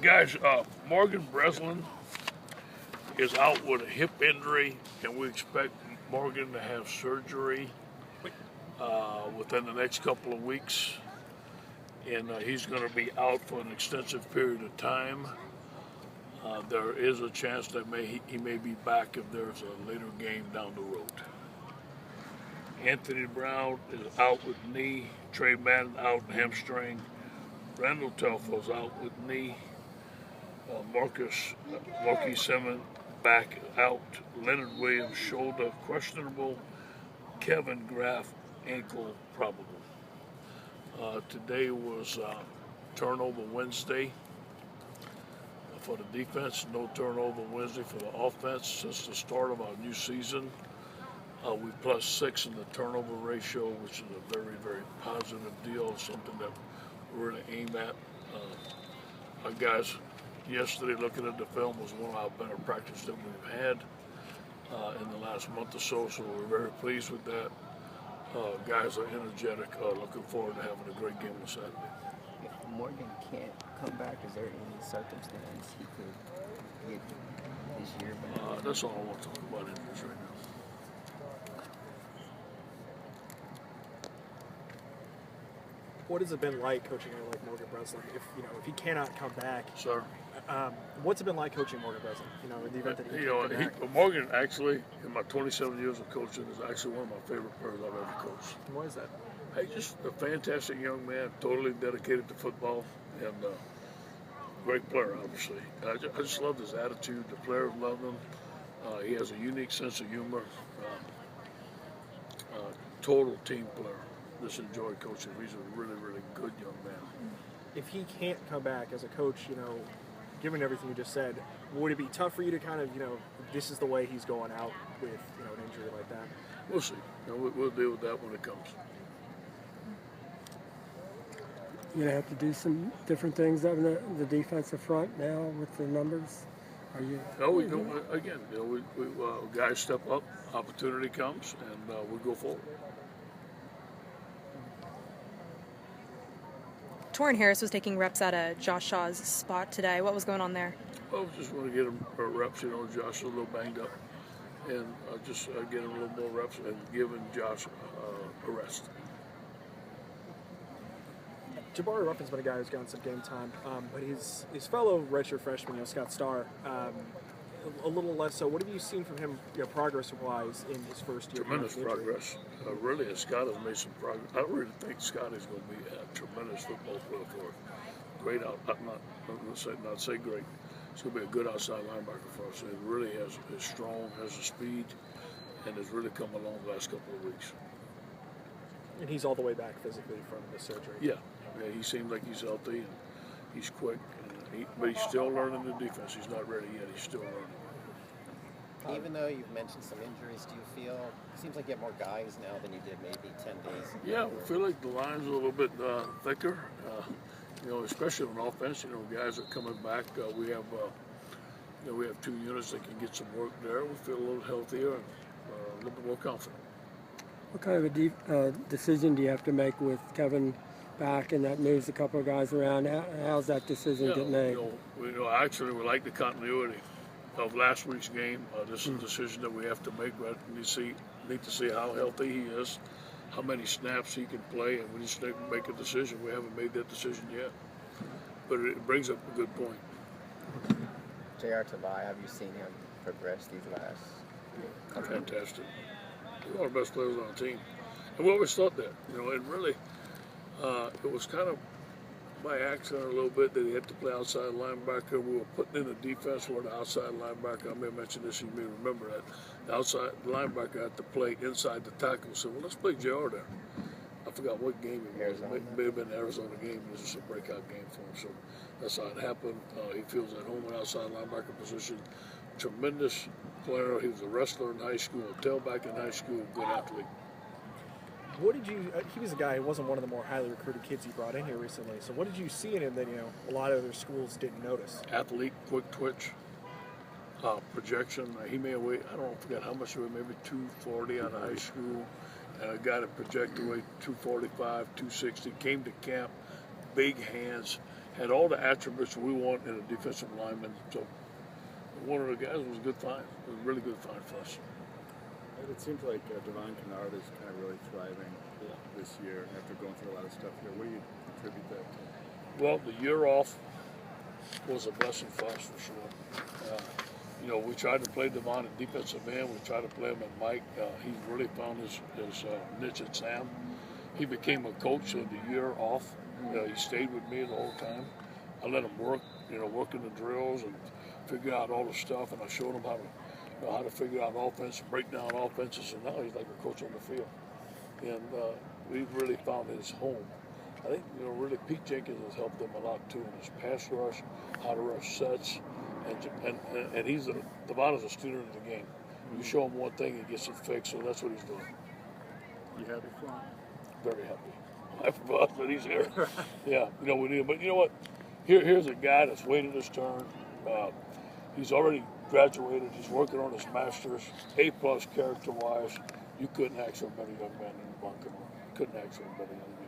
Guys, Morgan Breslin is out with a hip injury, and we expect Morgan to have surgery within the next couple of weeks. And he's going to be out for an extensive period of time. There is a chance that he may be back if there's a later game down the road. Anthony Brown is out with knee. Trey Madden out hamstring. Randall Telfo's out with knee. Marcus Simmons back out. Leonard Williams shoulder questionable. Kevin Graff ankle probable. Today was turnover Wednesday for the defense. No turnover Wednesday for the offense since the start of our new season. We +6 in the turnover ratio, which is a very, very positive deal, something that we're going to aim at. Our guys yesterday looking at the film was one of our better practices that we've had in the last month or so we're very pleased with that. Guys are energetic, looking forward to having a great game on Saturday. If Morgan can't come back, is there any circumstance he could get this year back? That's all I want to talk about injuries right now. What has it been like coaching a guy like Morgan Breslin? If he cannot come back, Sir, what's it been like coaching Morgan Breslin? In the event that he can't come back. Morgan actually, in my 27 years of coaching, is actually one of my favorite players I've ever coached. Why is that? He's just a fantastic young man, totally dedicated to football, and great player, obviously. I just love his attitude. The players love him. He has a unique sense of humor. Total team player. Just enjoy coaching. He's a really, really good young man. If he can't come back as a coach, given everything you just said, would it be tough for you to kind of, this is the way he's going out with, an injury like that? We'll see. We'll deal with that when it comes. You're going to have to do some different things on the defensive front now with the numbers? Are you? No, we go again. Guys step up, opportunity comes, and we go forward. Torrin Harris was taking reps at Josh Shaw's spot today. What was going on there? Well, just want to get him reps. Josh is a little banged up, and just get him a little more reps and giving Josh a rest. Jabari Ruffin's been a guy who's gotten some game time, but his fellow redshirt freshman, Scott Starr, a little less so. What have you seen from him, progress-wise, in his first year? Tremendous progress. Really, and Scott has made some progress. I really think Scott is going to be a tremendous football player for us. Great out. Not say great. He's going to be a good outside linebacker for us. He really is strong, has the speed, and has really come along the last couple of weeks. And he's all the way back physically from the surgery. Yeah, he seems like he's healthy and he's quick, but he's still learning the defense. He's not ready yet. He's still learning. Even though you've mentioned some injuries, do you feel it seems like you have more guys now than you did maybe 10 days ago? Yeah, I feel like the line's a little bit thicker. Especially on offense. Guys are coming back. We have 2 units that can get some work there. We feel a little healthier and a little bit more confident. What kind of a decision do you have to make with Kevin back and that moves a couple of guys around? How's that decision get made? Actually, we like the continuity of last week's game. This is a decision that we have to make. Right? We need to see how healthy he is, how many snaps he can play, and we just need to make a decision. We haven't made that decision yet, but it brings up a good point. J.R. Tavai, have you seen him progress these last? Fantastic. He's one of the best players on the team, and we always thought that. And really, it was kind of by accident a little bit that he had to play outside linebacker. We were putting in a defense for the outside linebacker. I may have mentioned this, you may remember that. The outside linebacker had to play inside the tackle. So, let's play JR there. I forgot what game it was. It may have been the Arizona game. It was just a breakout game for him. So that's how it happened. He feels at home in outside linebacker position. Tremendous player. He was a wrestler in high school, a tailback in high school, good athlete. What did you? He was a guy who wasn't one of the more highly recruited kids you brought in here recently. So what did you see in him that a lot of other schools didn't notice? Athlete, quick twitch, projection. He may have weighed, I don't forget how much he weighed, maybe 240 out of high school. And a guy that projected weight 245, 260. Came to camp, big hands. had all the attributes we want in a defensive lineman. So one of the guys was a good find. It was a really good find for us. It seems like Devon Kennard is kind of really thriving this year after going through a lot of stuff here. What do you attribute that to? Well, the year off was a blessing for us for sure. You know, we tried to play Devon at defensive end. We tried to play him at Mike. He really found his niche at Sam. He became a coach of the year off. He stayed with me the whole time. I let him work, working the drills and figure out all the stuff, and I showed him how to figure out offense, break down offenses, and now he's like a coach on the field. And we really found his home. I think, really Pete Jenkins has helped them a lot too in his pass rush, how to rush sets, and Devon is a student of the game. You show him one thing, he gets it fixed, so that's what he's doing. You happy for him? Very happy. I'm happy for us that he's here. Yeah, we need him. But you know what? Here's a guy that's waited his turn. He's already graduated. He's working on his master's, A+ character-wise. You couldn't ask for a better young man than Devon Kennard. Couldn't ask for a better young man.